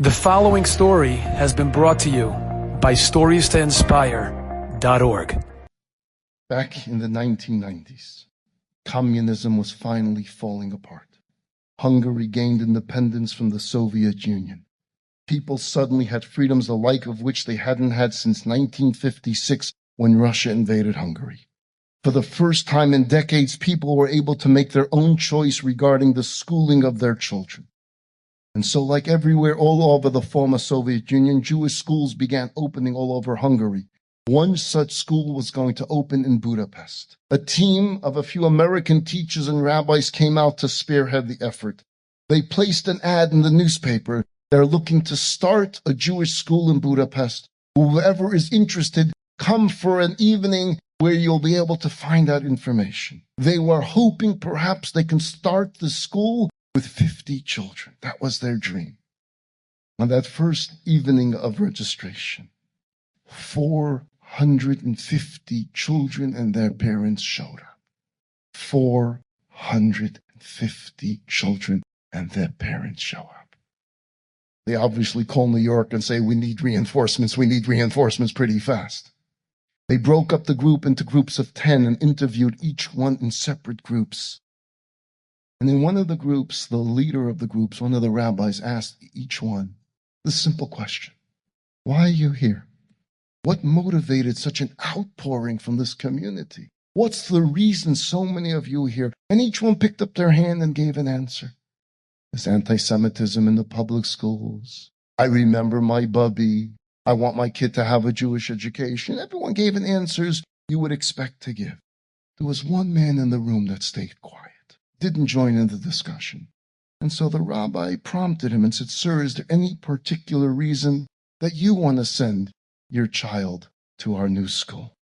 The following story has been brought to you by StoriesToInspire.org. Back in the 1990s, communism was finally falling apart. Hungary gained independence from the Soviet Union. People suddenly had freedoms the like of which they hadn't had since 1956 when Russia invaded Hungary. For the first time in decades, people were able to make their own choice regarding the schooling of their children. And so, like everywhere all over the former Soviet Union, Jewish schools began opening all over Hungary. One such school was going to open in Budapest. A team of a few American teachers and rabbis came out to spearhead the effort. They placed an ad in the newspaper. They're looking to start a Jewish school in Budapest. Whoever is interested, come for an evening where you'll be able to find out information. They were hoping perhaps they can start the school with 50 children. That was their dream. On that first evening of registration, 450 children and their parents showed up. 450 children and their parents show up. They obviously call New York and say, we need reinforcements pretty fast. They broke up the group into groups of 10 and interviewed each one in separate groups. And in one of the groups, the leader of the groups, one of the rabbis, asked each one this simple question: why are you here? What motivated such an outpouring from this community? What's the reason so many of you are here? And each one picked up their hand and gave an answer. There's anti-Semitism in the public schools. I remember my bubby. I want my kid to have a Jewish education. Everyone gave an answers you would expect to give. There was one man in the room that stayed quiet, didn't join in the discussion. And so the rabbi prompted him and said, sir, is there any particular reason that you want to send your child to our new school?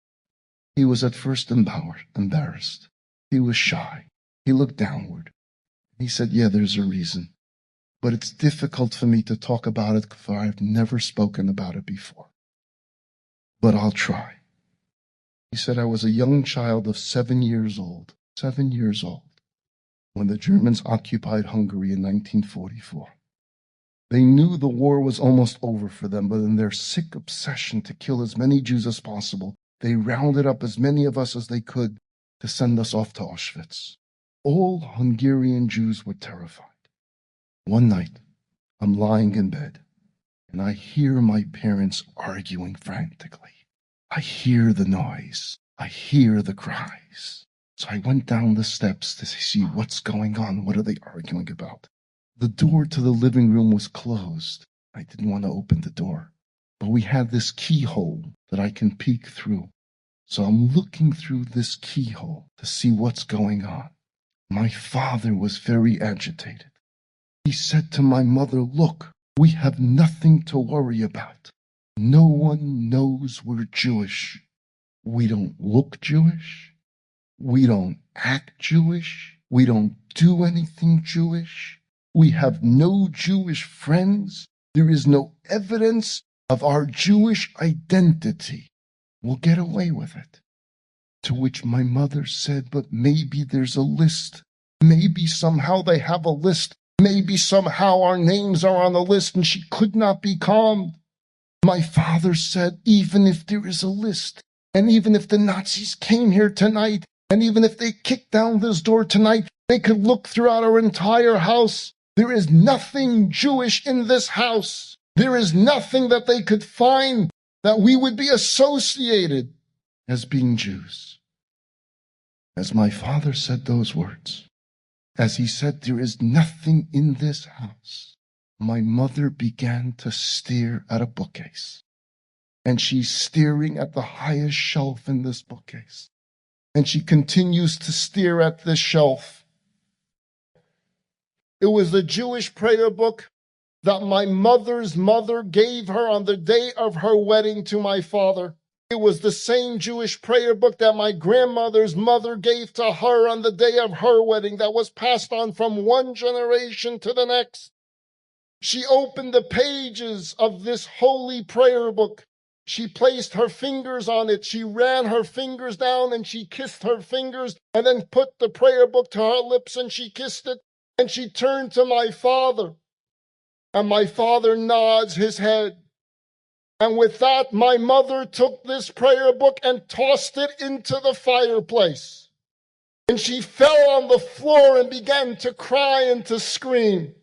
He was at first embarrassed. He was shy. He looked downward. He said, yeah, there's a reason. But it's difficult for me to talk about it, for I've never spoken about it before. But I'll try. He said, I was a young child of 7 years old, when the Germans occupied Hungary in 1944. They knew the war was almost over for them, but in their sick obsession to kill as many Jews as possible, they rounded up as many of us as they could to send us off to Auschwitz. All Hungarian Jews were terrified. One night, I'm lying in bed, and I hear my parents arguing frantically. I hear the noise. I hear the cries. So I went down the steps to see what's going on. What are they arguing about? The door to the living room was closed. I didn't want to open the door, but we had this keyhole that I can peek through. So I'm looking through this keyhole to see what's going on. My father was very agitated. He said to my mother, look, we have nothing to worry about. No one knows we're Jewish. We don't look Jewish. We don't act Jewish. We don't do anything Jewish. We have no Jewish friends. There is no evidence of our Jewish identity. We'll get away with it. To which my mother said, but maybe there's a list. Maybe somehow they have a list. Maybe somehow our names are on the list, and she could not be calmed. My father said, even if there is a list, and even if the Nazis came here tonight, and even if they kicked down this door tonight, they could look throughout our entire house. There is nothing Jewish in this house. There is nothing that they could find that we would be associated as being Jews. As my father said those words, as he said, there is nothing in this house, my mother began to stare at a bookcase. And she's staring at the highest shelf in this bookcase. And she continues to stare at this shelf. It was the Jewish prayer book that my mother's mother gave her on the day of her wedding to my father. It was the same Jewish prayer book that my grandmother's mother gave to her on the day of her wedding, that was passed on from one generation to the next. She opened the pages of this holy prayer book. She placed her fingers on it. She ran her fingers down and she kissed her fingers and then put the prayer book to her lips and she kissed it. And she turned to my father And my father nods his head. And with that, my mother took this prayer book and tossed it into the fireplace. And she fell on the floor and began to cry and to scream.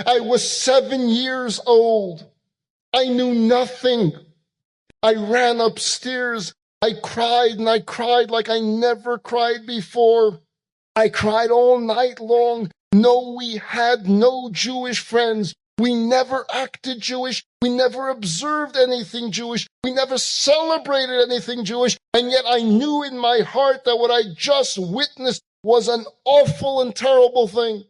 I was 7 years old. I knew nothing. I ran upstairs. I cried and I cried like I never cried before. I cried all night long. No, we had no Jewish friends. We never acted Jewish. We never observed anything Jewish. We never celebrated anything Jewish. And yet I knew in my heart that what I just witnessed was an awful and terrible thing.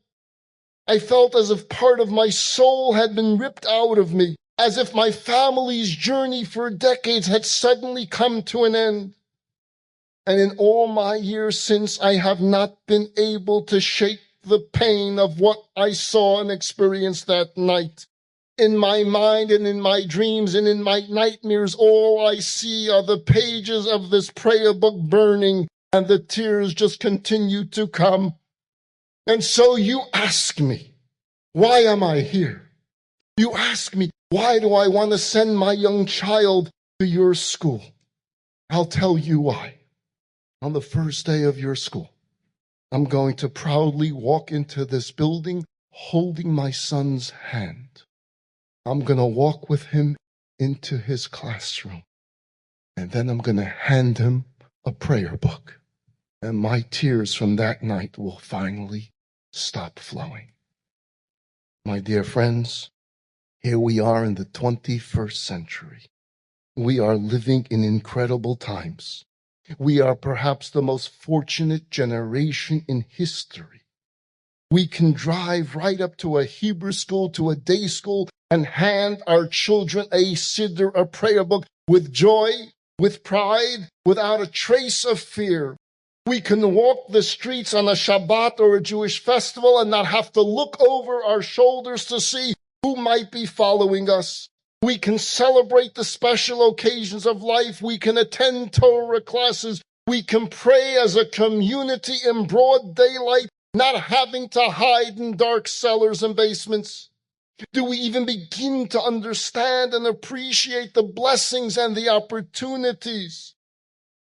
I felt as if part of my soul had been ripped out of me, as if my family's journey for decades had suddenly come to an end. And in all my years since, I have not been able to shake the pain of what I saw and experienced that night. In my mind and in my dreams and in my nightmares, all I see are the pages of this prayer book burning, and the tears just continue to come. And so you ask me, why am I here? You ask me, why do I want to send my young child to your school? I'll tell you why. On the first day of your school, I'm going to proudly walk into this building holding my son's hand. I'm going to walk with him into his classroom. And then I'm going to hand him a prayer book. And my tears from that night will finally stop flowing. My dear friends, here we are in the 21st century. We are living in incredible times. We are perhaps the most fortunate generation in history. We can drive right up to a Hebrew school, to a day school, and hand our children a Siddur, a prayer book, with joy, with pride, without a trace of fear. We can walk the streets on a Shabbat or a Jewish festival and not have to look over our shoulders to see who might be following us. We can celebrate the special occasions of life. We can attend Torah classes. We can pray as a community in broad daylight, not having to hide in dark cellars and basements. Do we even begin to understand and appreciate the blessings and the opportunities?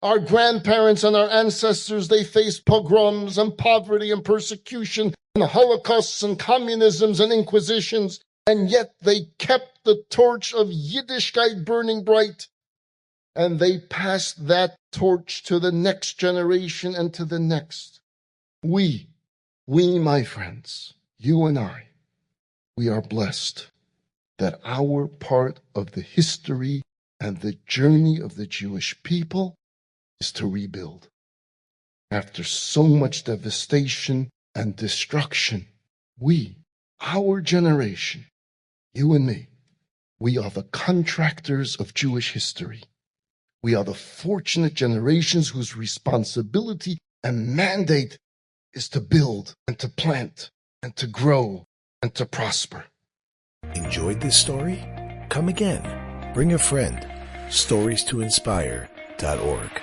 Our grandparents and our ancestors, they faced pogroms and poverty and persecution and holocausts and communisms and inquisitions, and yet they kept the torch of Yiddishkeit burning bright, and they passed that torch to the next generation and to the next. We, my friends, you and I, we are blessed that our part of the history and the journey of the Jewish people is to rebuild. After so much devastation and destruction, we, our generation, you and me, we are the contractors of Jewish history. We are the fortunate generations whose responsibility and mandate is to build and to plant and to grow and to prosper. Enjoyed this story? Come again. Bring a friend. StoriesToInspire.org